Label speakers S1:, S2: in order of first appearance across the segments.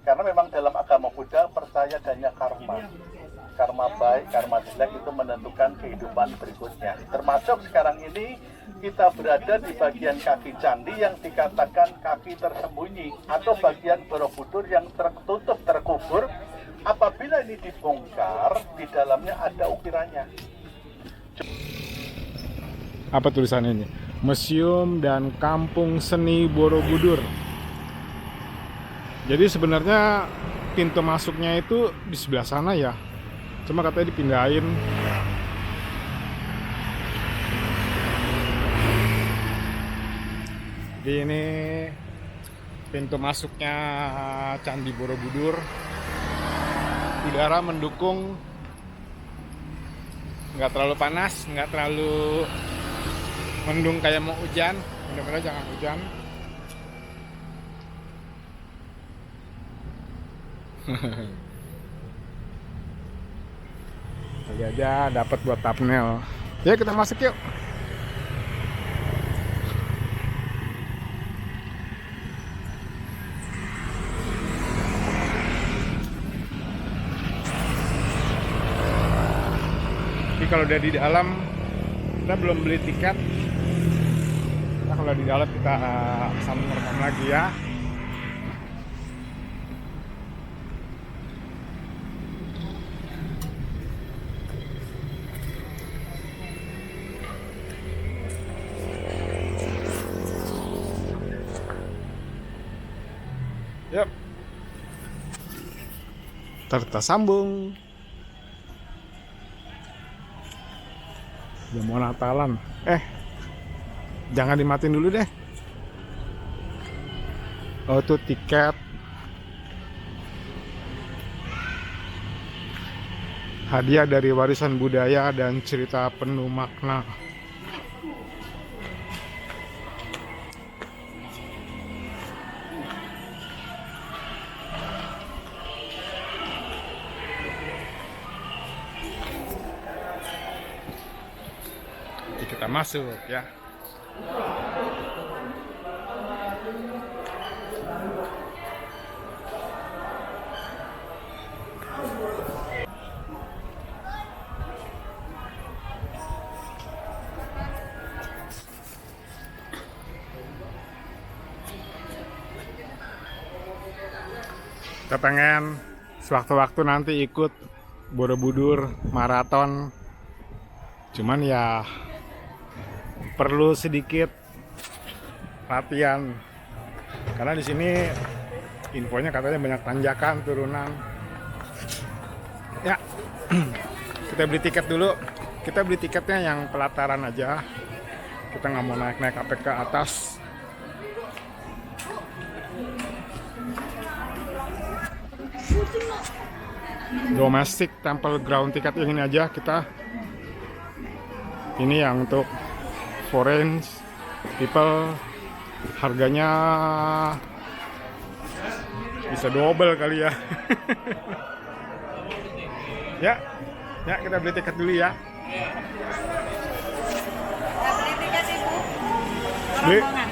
S1: Karena memang dalam agama Buddha percaya adanya karma. Karma baik, karma jelek itu menentukan kehidupan berikutnya. Termasuk sekarang ini kita berada di bagian kaki candi yang dikatakan kaki tersembunyi atau bagian Borobudur yang tertutup, terkubur. Apabila ini dibongkar, di dalamnya ada ukirannya.
S2: Apa tulisannya ini? Museum dan Kampung Seni Borobudur. Jadi sebenarnya pintu masuknya itu di sebelah sana ya. Cuma katanya dipindahin. Jadi ini pintu masuknya Candi Borobudur. Udara mendukung, nggak terlalu panas, nggak terlalu mendung kayak mau hujan. Mudah-mudahan jangan hujan. Kali aja dapat buat thumbnail. Ya kita masuk yuk. Jadi kalau udah di dalam, kita belum beli tiket. Nah, kalau di dalam kita sambung rekam lagi ya. Yuk. Ntar kita sambung. Udah mau Natalan. Jangan dimatiin dulu deh. Oh tuh tiket. Hadiah dari warisan budaya dan cerita penuh makna. Jadi kita masuk ya. Kita pengen sewaktu-waktu nanti ikut Borobudur maraton. Cuman ya perlu sedikit latihan. Karena di sini infonya katanya banyak tanjakan, turunan. Ya. Kita beli tiket dulu. Kita beli tiketnya yang pelataran aja. Kita nggak mau naik-naik sampai ke atas. Domestic Temple Ground tiket yang ini aja kita. Ini yang untuk foreign people, harganya bisa double kali ya. Ya kita beli tiket dulu ya.
S3: Beli tiket ibu.
S2: Beli.
S3: Rombongan.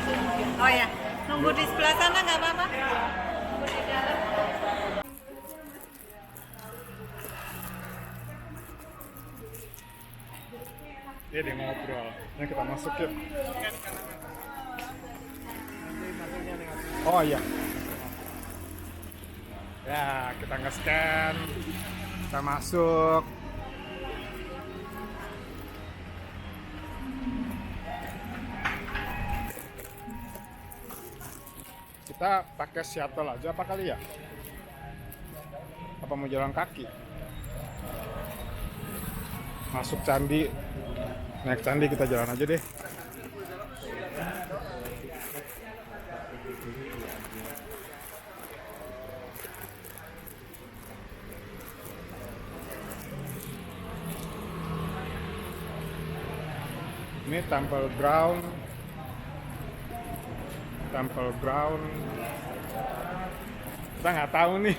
S3: Oh ya, nunggu di sebelah sana nggak apa-apa. Nunggu di dalam.
S2: Dia ngobrol. Nah kita masuk yuk. Oh iya. Ya kita nge-scan. Kita masuk. Kita pakai shuttle aja apa kali ya? Apa mau jalan kaki? Masuk candi. Naik candi kita jalan aja deh. Ini Temple Ground. Kita nggak tahu nih.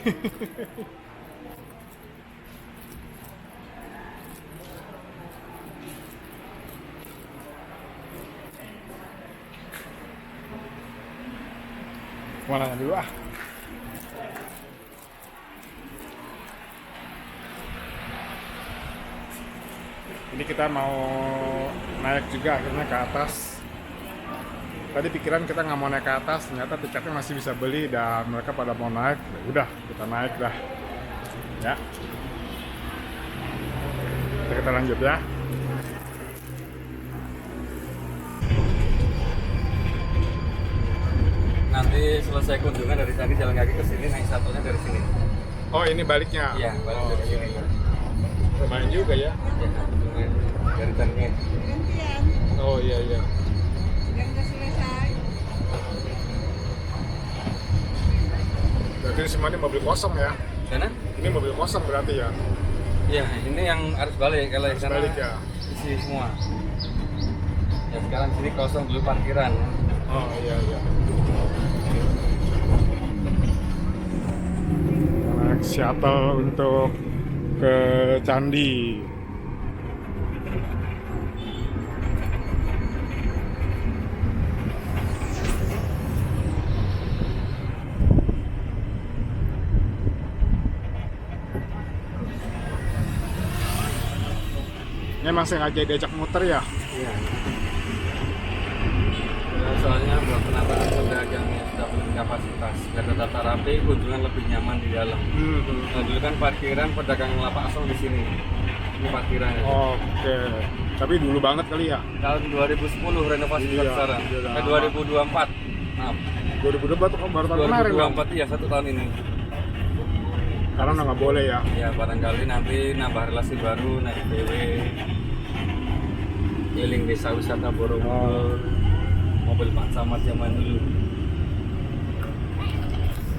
S2: Mau nanya dulu ah. Ini kita mau naik juga akhirnya ke atas. Tadi pikiran kita nggak mau naik ke atas, ternyata tiketnya masih bisa beli dan mereka pada mau naik. Udah, kita naik dah. Ya. Kita lanjut ya.
S4: Nanti selesai kunjungan dari tadi jalan kaki ke sini, naik satunya dari sini.
S2: Oh, ini baliknya?
S4: Iya, balik dari sini.
S2: Lumayan juga ya.
S4: Ya, lumayan. Dari tadinya.
S3: Gantian.
S2: Oh iya iya.
S3: Yang udah selesai.
S2: Berarti semua ini mobil kosong ya?
S4: Sana?
S2: Ini mobil kosong berarti ya?
S4: Iya, ini yang harus balik. Kalau yang sana
S2: Balik ya?
S4: isi semua. Ya sekarang sini kosong dulu parkiran.
S2: Oh iya iya. Naik shuttle untuk ke Candi. Ini emang sengaja diajak muter ya?
S4: Iya. Soalnya buat penataan pedagang yang sudah penuh kapasitas, biar tetap rapi, kunjungan lebih nyaman di dalam. Nah, dulu kan parkiran pedagang lapak asal di sini. Ini parkirannya.
S2: Oke. Tapi dulu banget kali ya?
S4: Tahun 2010 renovasi
S2: Iya,
S4: sekarang.
S2: iya, lama.
S4: 2024. Maaf.
S2: 2024 tuh baru tahun kemarin dong?
S4: 2024 iya 1 tahun ini.
S2: Karena udah nggak boleh ya?
S4: Ya barangkali nanti nambah relasi baru, naik BW, keliling desa wisata Borobudur, mobil Pak Camat zaman dulu.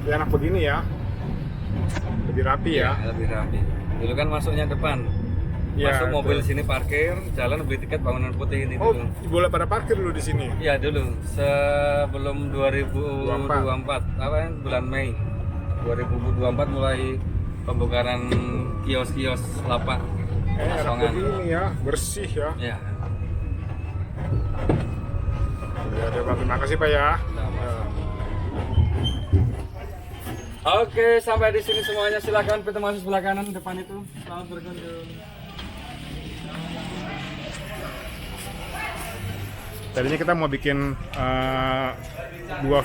S2: Ya enak begini ya? Lebih rapi ya?
S4: Lebih rapi. Dulu kan masuknya depan.
S2: Iya,
S4: Masuk mobil
S2: betul.
S4: sini parkir, jalan beli tiket bangunan putih ini
S2: Oh,
S4: dulu.
S2: boleh pada parkir dulu di sini?
S4: Iya dulu, sebelum 2024, apa ya, bulan Mei 2024 mulai pembongkaran kios-kios lapak
S2: Enak
S4: asongan.
S2: begini ya, bersih ya.
S4: Ya,
S2: Ya, Pak, terima kasih Pak ya.
S4: Oke, sampai di sini semuanya. Silakan pintu masuk sebelah kanan depan itu. Selamat berkunjung.
S2: Tadinya kita mau bikin 2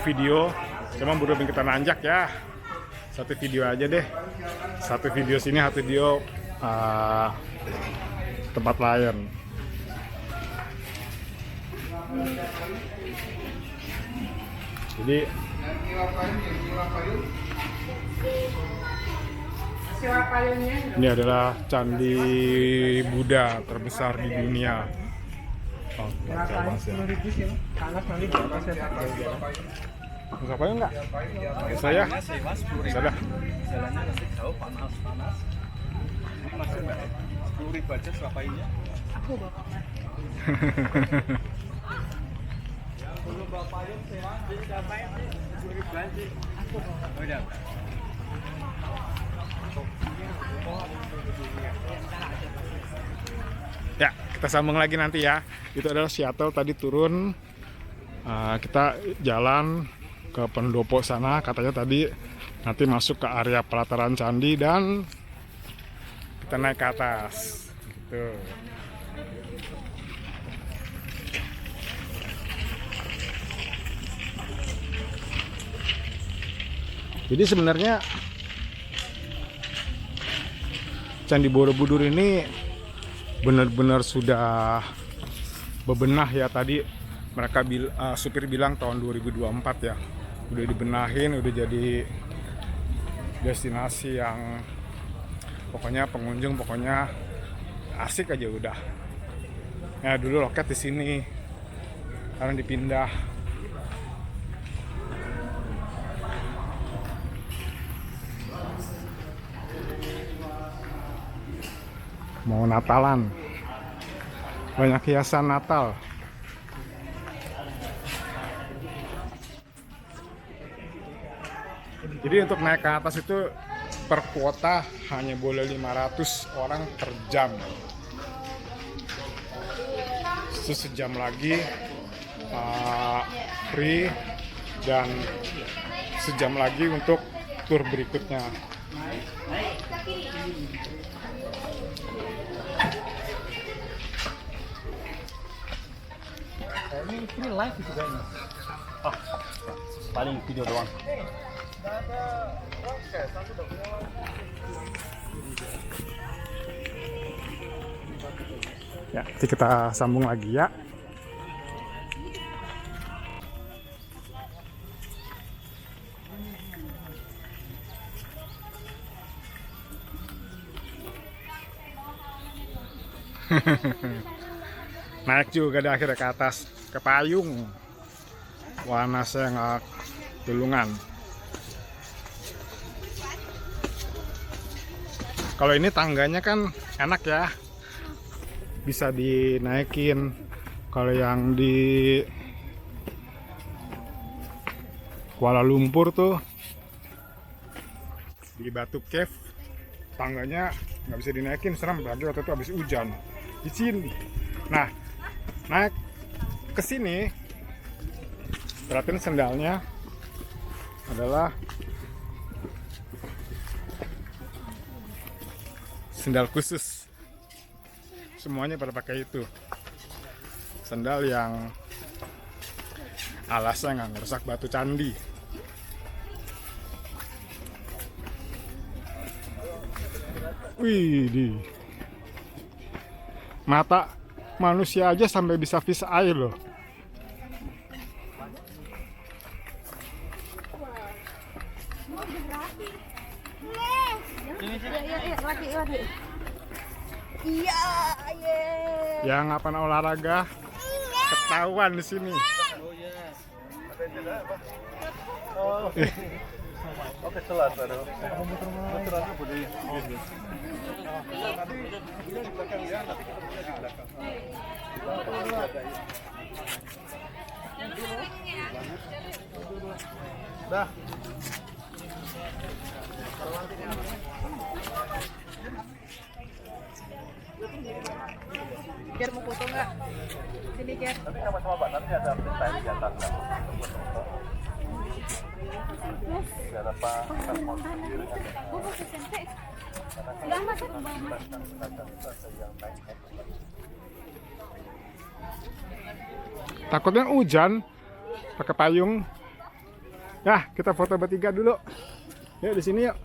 S2: video, cuma berhubung kita nanjak ya. 1 video aja deh. 1 video sini, 1 video tempat lain. Jadi ini adalah candi Buddha terbesar di dunia. Oke, Mas ya. Mas apa ya enggak? Saya. Sudah.
S4: Jalannya masih jauh, panas-panas. Masuk enggak? 10.000 aja Surabaya. Aku bapak. Belum bapak yang sewa, jadi siapa yang 10.000 aja? Aku bapak. Oh iya.
S2: Ya, kita sambung lagi nanti ya. Itu adalah shuttle tadi turun. Kita jalan ke pendopo sana. Katanya tadi nanti masuk ke area pelataran candi dan kita naik ke atas. Gitu. Jadi sebenarnya Candi Borobudur ini benar-benar sudah bebenah ya. Tadi mereka supir bilang tahun 2024 ya udah dibenahin, udah jadi destinasi yang pokoknya pengunjung pokoknya asik aja udah. Ya dulu loket di sini, sekarang dipindah. Mau Natalan, banyak hiasan Natal. Jadi untuk naik ke atas itu per kuota hanya boleh 500 orang per jam. Sejam lagi free dan sejam lagi untuk tur berikutnya.
S5: Ini live itu kayaknya. Ah, paling video doang.
S2: Ya, nanti kita sambung lagi ya. Naik juga di akhirnya ke atas, ke payung. Wanasnya nggak tulungan. Kalau ini tangganya kan enak ya, bisa dinaikin. Kalau yang di Kuala Lumpur tuh di Batu Cave, tangganya nggak bisa dinaikin, serem lagi waktu itu habis hujan di sini. Nah, naik ke sini, perhatiin sendalnya adalah sendal khusus. Semuanya pada pakai itu. Sendal yang alasnya nggak ngerusak batu candi. Wih, di mata manusia aja sampai bisa fish eye loh.
S3: Iya,
S2: Yang apa olahraga ketahuan di sini.
S1: Oh, oke, jelas, aduh. Muterannya boleh. Dah.
S3: Biar mau foto nggak? Sini Ger.
S1: Tapi sama-sama Pak, nanti ada perintah di atas. Gak ada Pak.
S2: Takutnya hujan, pakai payung. Ya, kita foto bertiga dulu. Yuk di sini yuk.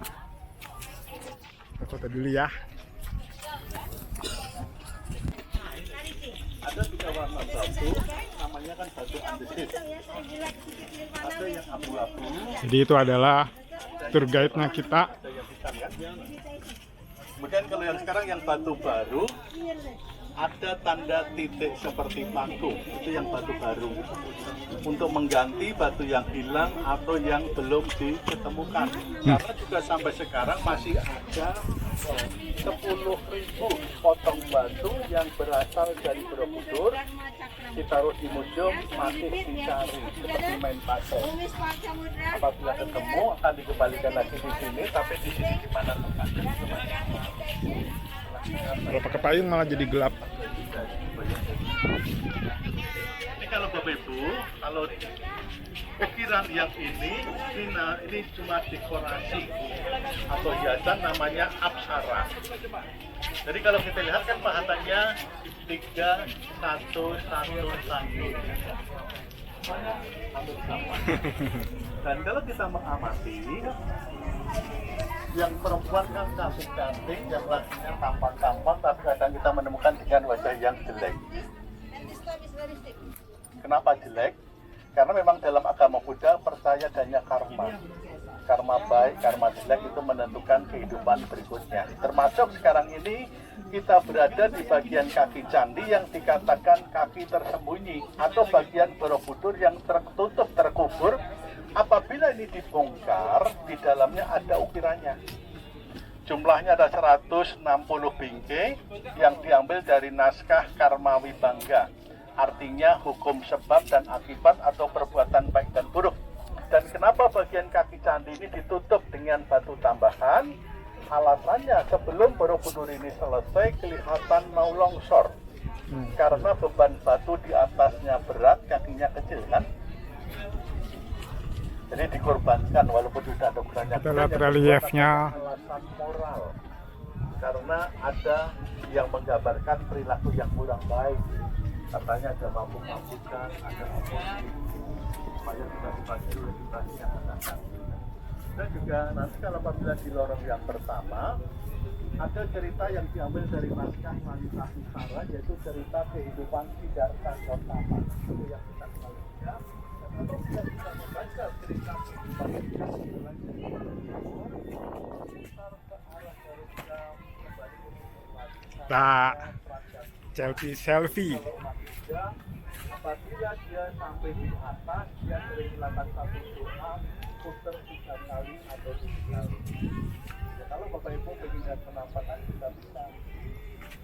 S2: Kita foto dulu ya.
S1: Ada 3 warna batu, namanya kan batu andesit. Ada yang abu-abu,
S2: Jadi itu adalah tour guide-nya kita.
S1: ada yang hitam kan. Kemudian kalau yang sekarang yang batu baru, ada tanda titik seperti paku, itu yang batu baru. Untuk mengganti batu yang hilang atau yang belum ditemukan. Karena juga sampai sekarang masih ada 10.000 potong batu yang berasal dari Borobudur, ditaruh di museum, masih dicari seperti main pasir. Apabila ketemu akan dikembalikan lagi di sini, tapi di sini gimana tempatnya?
S2: Kalau pakai payung malah jadi gelap.
S1: Ini kalau Bapak Ibu, kalau ukiran yang ini cuma dekorasi atau hiasan, namanya apsara. Jadi kalau kita lihat kan pahatannya 3, 1, 1, 1. Hampir sama. Dan kalau kita mengamati, yang perempuan kan cantik-cantik, yang lakinya tampan-tampan, tapi kadang kita menemukan dengan wajah yang jelek. Kenapa jelek? Karena memang dalam agama Buddha percaya adanya karma. Karma baik, karma jelek itu menentukan kehidupan berikutnya. Termasuk sekarang ini kita berada di bagian kaki candi yang dikatakan kaki tersembunyi, atau bagian Borobudur yang tertutup, terkubur. Apabila ini dibongkar, di dalamnya ada ukirannya. Jumlahnya ada 160 bingkai yang diambil dari naskah Karma Wibangga. Artinya hukum sebab dan akibat atau perbuatan baik dan buruk. Dan kenapa bagian kaki candi ini ditutup dengan batu tambahan? Alasannya sebelum Borobudur ini selesai kelihatan mau longsor. Karena beban batu di atasnya berat, kakinya kecil kan? Jadi dikorbankan walaupun sudah ada ukurannya.
S2: Kita lihat reliefnya.
S1: Alasan moral. Karena ada yang menggambarkan perilaku yang kurang baik. Katanya ada mabuk-mabukan, ada oposisi, supaya tidak dibagi oleh generasi yang akan datang. Dan juga nanti kalau apabila di lorong yang pertama, ada cerita yang diambil dari naskah Wanita Utara, yaitu cerita kehidupan Siddhartha Gautama. Itu yang kita kenal juga. Dan kalau kita bisa membaca cerita kehidupan Siddhartha Gautama, sekitar ke arah Darussalam, kembali ke
S2: Nah, selfie.
S1: Apabila dia sampai di atas, dia sering melakukan satu doa, putar 3 kali atau 7 kali. Ya, kalau Bapak Ibu ingin lihat penampakan, kita bisa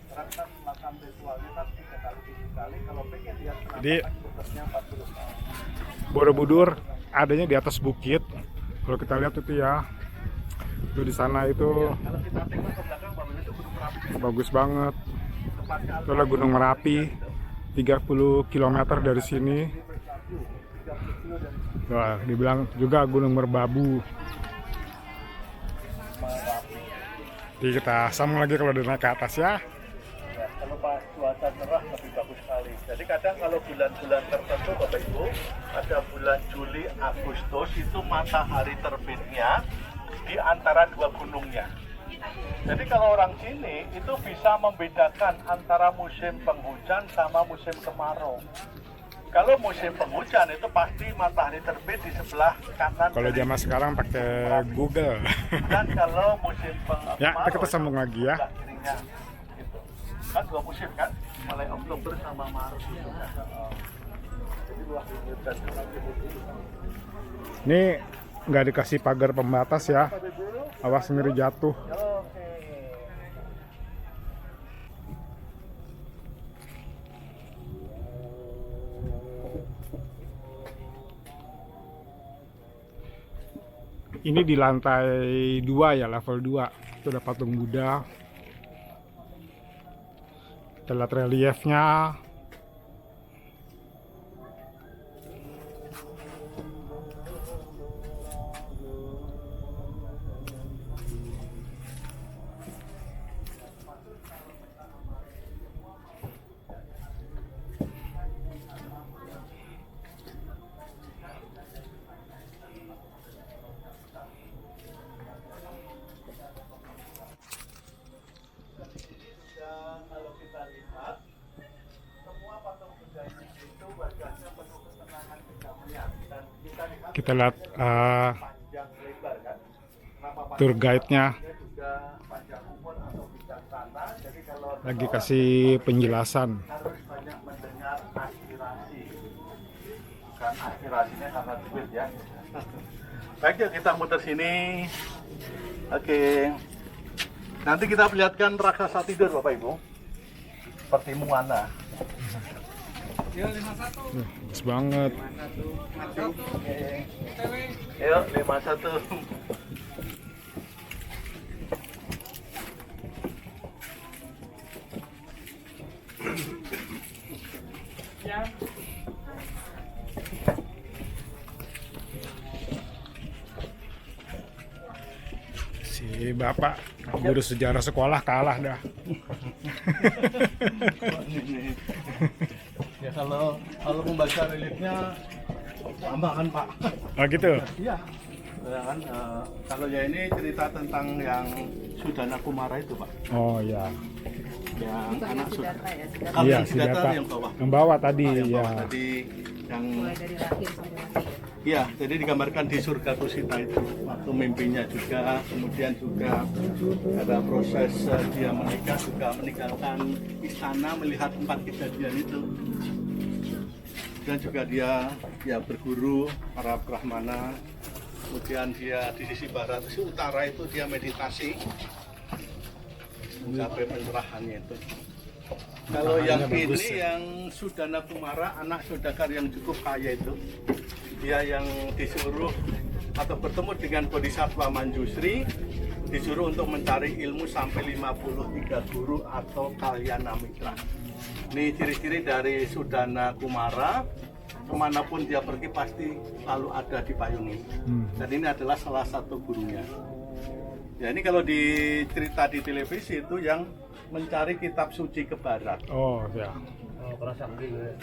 S1: terangkan melakukan ritualnya kan 3 kali 7 kali. Kalau pengen lihat
S2: Jadi,
S1: penampakan, putarnya 40 kali.
S2: Borobudur adanya di atas bukit. Kalau kita lihat itu ya, itu di sana itu
S1: Kalau kita tengok ke belakang, Bapak Ibu itu Gunung Merapi.
S2: bagus banget.
S1: Tempatnya
S2: Itu adalah Gunung Merapi, 30 km dari sini. Wah, dibilang juga Gunung Merbabu. Jadi kita sambung lagi kalau udah naik ke atas ya.
S1: Ya, kalau pas cuaca cerah lebih bagus sekali. Jadi kadang kalau bulan-bulan tertentu Bapak Ibu, ada bulan Juli, Agustus itu matahari terbitnya di antara 2 gunungnya. Jadi kalau orang sini itu bisa membedakan antara musim penghujan sama musim kemarau. Kalau musim penghujan itu pasti matahari terbit di sebelah kanan.
S2: Kalau
S1: dari
S2: zaman sekarang pakai Google.
S1: Dan kalau musim
S2: Ya, kita sambung lagi ya.
S1: sebelah kirinya, gitu. Kan 2 musim kan, mulai Oktober sama Maret itu kan. Jadi luar biasa.
S2: Ini nggak dikasih pagar pembatas ya. Awas ngeri jatuh.
S1: Oke.
S2: Ini di lantai 2 ya, level 2. Itu ada patung Buddha. Kita lihat reliefnya.
S1: Dan kalau kita lihat, semua patung Buddha itu wajahnya penuh ketenangan kedamaian. Dan kita lihat
S2: Kita lihat
S1: panjang lebar kan. Kenapa
S2: tour guide-nya
S1: panjangnya juga panjang umur atau bijaksana. Jadi kalau
S2: lagi kasih penjelasan.
S1: harus banyak mendengar aspirasi. Bukan aspirasinya karena duit ya. Baik, yuk kita muter sini. Oke. Nanti kita perlihatkan raksasa tidur Bapak Ibu. Seperti Moana.
S2: Bagus banget.
S1: Yuk 51.
S2: Si Bapak guru sejarah sekolah kalah dah.
S1: Ya kalau membaca reliefnya lama kan Pak.
S2: Oh gitu.
S1: Iya. Ya kan kalau ya ini cerita tentang yang Sudana Kumara itu Pak.
S2: Oh ya.
S1: Yang anak Sudana.
S2: Iya,
S1: Yang Siddhartha
S2: Siddhartha.
S1: yang bawah.
S2: Yang bawah tadi
S1: Yang
S2: ya.
S1: bawah tadi yang
S3: Dari lahir sampai mati.
S1: iya, jadi digambarkan di surga Kusita itu waktu mimpinya juga, kemudian juga ada proses dia menikah juga meninggalkan istana melihat tempat kejadian itu. Dan juga dia ya berguru para brahmana. Kemudian dia di sisi barat, sisi utara itu dia meditasi mencapai pencerahannya itu. Kalau yang ini yang Sudana Kumara, anak saudagar yang cukup kaya itu, dia yang disuruh atau bertemu dengan Bodhisattva Manjusri, disuruh untuk mencari ilmu sampai 53 guru atau kalyana mitra. Ini ciri-ciri dari Sudana Kumara, kemanapun dia pergi pasti selalu ada dipayungi. Dan ini adalah salah satu gurunya. Ya ini kalau cerita di televisi itu yang mencari kitab suci ke barat.
S2: Oh ya.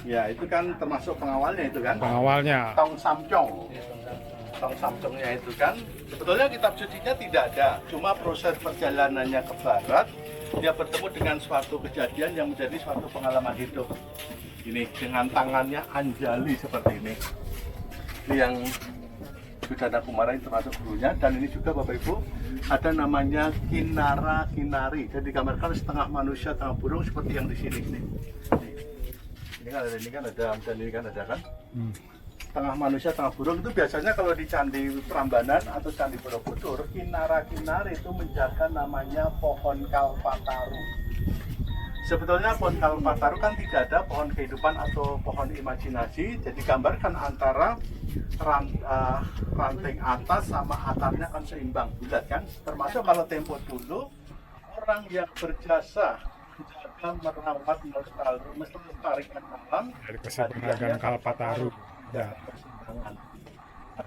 S1: Ya, itu kan termasuk pengawalnya itu kan.
S2: Pengawalnya.
S1: Tong Samcong. Tong Samcongnya itu kan sebetulnya kitab sucinya tidak ada, cuma proses perjalanannya ke barat dia bertemu dengan suatu kejadian yang menjadi suatu pengalaman hidup. Ini dengan tangannya Anjali seperti ini. Ini yang Budana Kumara ini termasuk gurunya, dan ini juga Bapak Ibu ada namanya Kinara Kinari. Jadi digambarkan setengah manusia, setengah burung seperti yang di sini. Ini kan ada, dan ini kan ada kan. Setengah manusia, setengah burung itu biasanya kalau di Candi Prambanan atau Candi Borobudur, Kinara-Kinari itu menjaga namanya pohon Kalpataru. Sebetulnya pohon Kalpataru kan tidak ada pohon kehidupan atau pohon imajinasi, jadi gambarkan antara ranting atas sama akarnya kan seimbang bulat kan. Termasuk kalau tempo dulu orang yang berjasa menjaga merawat melestarikan alam
S2: Dikasih penghargaan Kalpataru. Ya.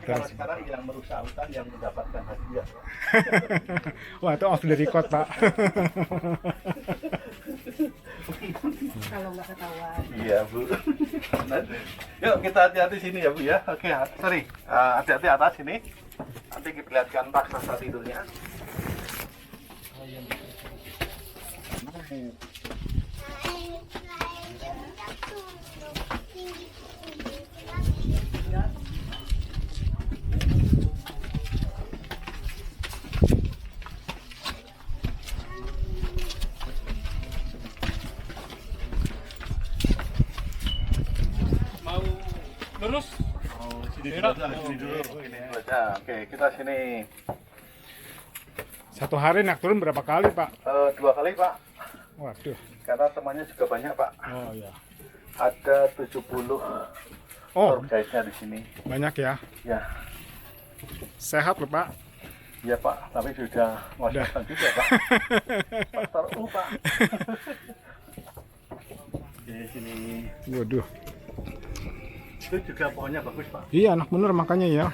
S1: Kalau sekarang yang merusak hutan yang mendapatkan hadiah.
S2: Wah, itu off the record, Pak.
S3: Kalau nggak ketahuan.
S1: Iya, Bu. Yuk kita hati-hati sini ya, Bu ya. Oke, sorry. Hati-hati atas sini. Nanti kita lihatkan raksasa tidurnya.
S4: Lurus.
S1: Sini dulu. Ini aja. Oke, kita sini.
S2: Satu hari nak turun berapa kali, Pak?
S1: 2 kali, Pak.
S2: Waduh.
S1: Karena temannya juga banyak, Pak.
S2: Oh ya.
S1: Ada 70
S2: Oh,
S1: tour guide-nya di sini.
S2: banyak ya.
S1: Ya.
S2: Sehat loh, Pak.
S1: Iya, Pak, tapi sudah ngos-ngosan juga, Pak. Pastor Pak. Di sini.
S2: Waduh.
S1: Itu juga pohonnya bagus, Pak.
S2: Iya, anak bener makanya ya.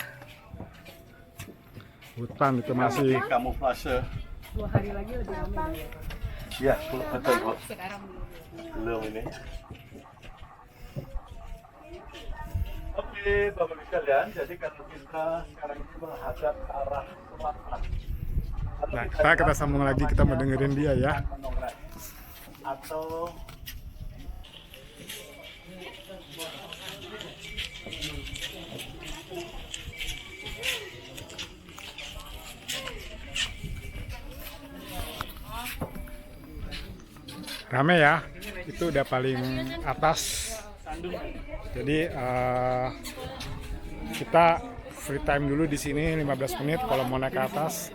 S2: Hutan itu masih
S1: Kamuflase.
S3: 2 hari lagi lebih ramai.
S1: Iya, betul, Bu.
S3: Sekarang
S1: Belum ini. Oke, Bapak Ibu sekalian, jadi kalau kita sekarang ini menghadap ke arah selatan.
S2: Nah, kita sambung lagi, kita mau dengerin dia ya.
S1: Atau
S2: Rame ya, itu udah paling atas. Jadi kita free time dulu di sini 15 menit kalau mau naik ke atas.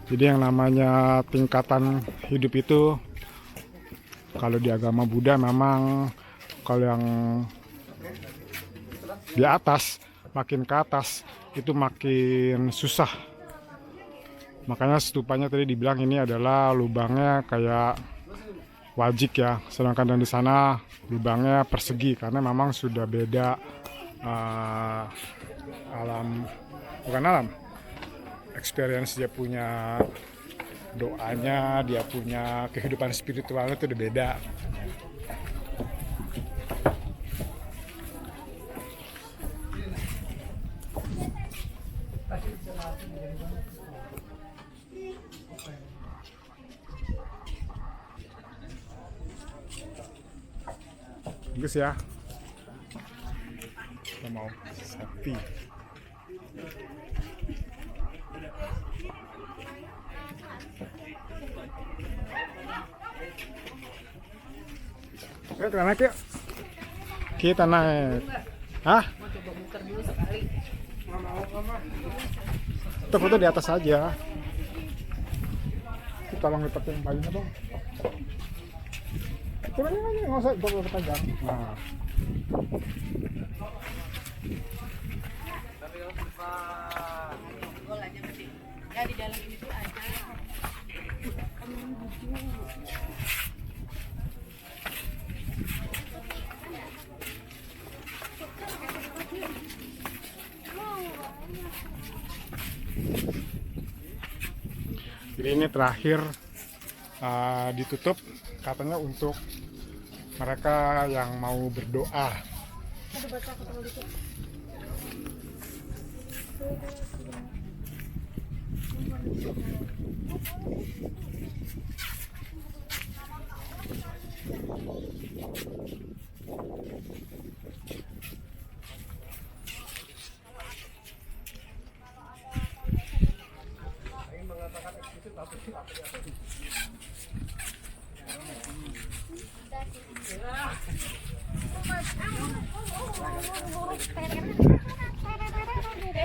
S2: Jadi yang namanya tingkatan hidup itu kalau di agama Buddha memang kalau yang di atas, makin ke atas itu makin susah. Makanya stupanya tadi dibilang ini adalah lubangnya kayak wajik ya, sedangkan yang di sana lubangnya persegi karena memang sudah beda alam, bukan alam, experience dia punya, doanya, dia punya kehidupan spiritualnya itu udah beda. Bagus ya. Kita mau selfie. Yuk kita naik yuk. Kita naik. Hah?
S3: mau coba muter dulu sekali.
S2: Kita foto di atas aja. Kita tolong lipatin bajunya dong. Kurangnya aja, nggak usah gue pegang. Nah.
S3: Bolanya gede. Ya di dalam ini tuh ada.
S2: Jadi ini terakhir ditutup katanya untuk mereka yang mau berdoa.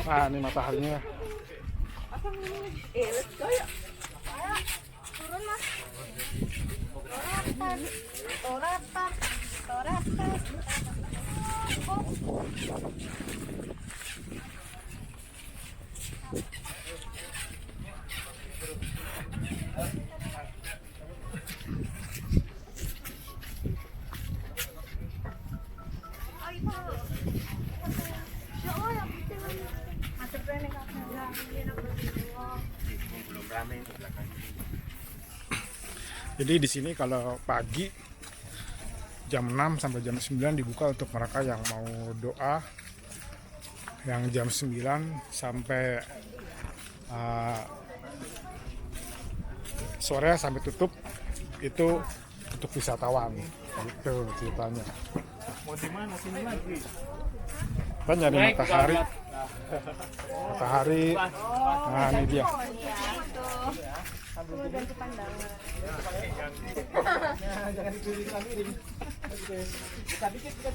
S2: Nah, ini mataharinya. Jadi di sini kalau pagi jam 6 sampai jam 9 dibuka untuk mereka yang mau doa. Yang jam 9 sampai sore sampai tutup itu untuk wisatawan. Itu ceritanya.
S5: Mau di mana sini lagi?
S2: Kita nyari matahari. Matahari. Nah, ini dia.
S5: Jangan dipilih miring. Oke. Buka dikit. Oke,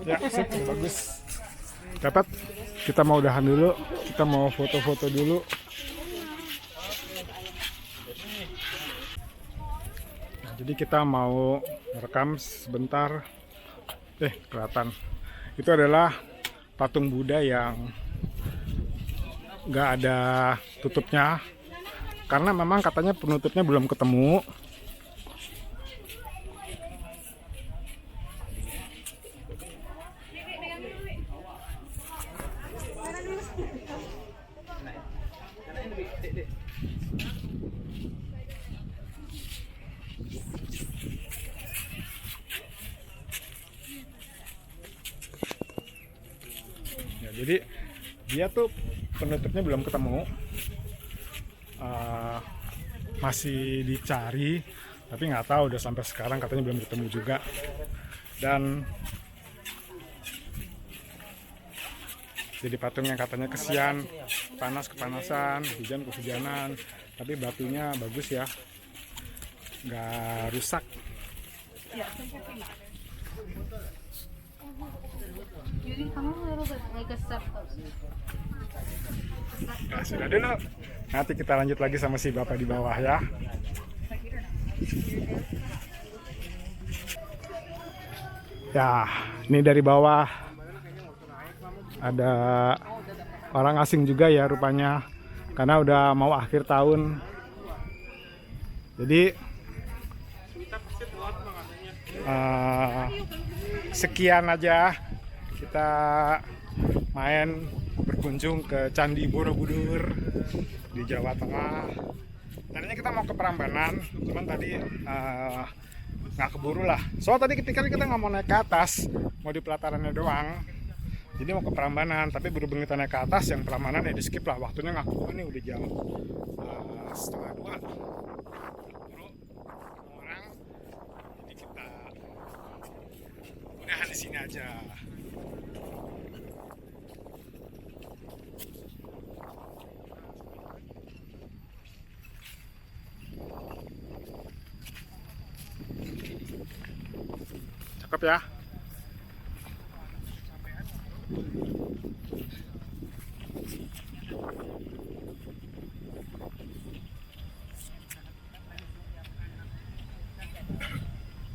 S2: Ya, sip, bagus. Dapat. Kita mau udahan dulu. Kita mau foto-foto dulu. Nah, jadi kita mau rekam sebentar. Kelihatan. Itu adalah patung Buddha yang nggak ada tutupnya karena memang katanya penutupnya belum ketemu. Ya, jadi dia tuh penutupnya belum ketemu, masih dicari, tapi nggak tahu udah sampai sekarang katanya belum ketemu juga. Dan jadi patung yang katanya kesian, panas kepanasan, hujan kehujanan, tapi batunya bagus ya, nggak rusak. Nah, sudah dulu. Nanti kita lanjut lagi sama si bapak di bawah ya. Ya, ini dari bawah ada orang asing juga ya rupanya, karena udah mau akhir tahun. Jadi sekian aja kita main berkunjung ke Candi Borobudur di Jawa Tengah. Tadinya kita mau ke Prambanan, cuman tadi nggak keburu lah. Soalnya tadi ketika kita nggak mau naik ke atas, mau di pelatarannya doang. Jadi mau ke Prambanan, tapi berhubung kita naik ke atas, yang Prambanan ya di skip lah. Waktunya nggak keburu nih, udah jam 1:30. Buru orang, jadi kita udahan di sini aja. Cakep ya.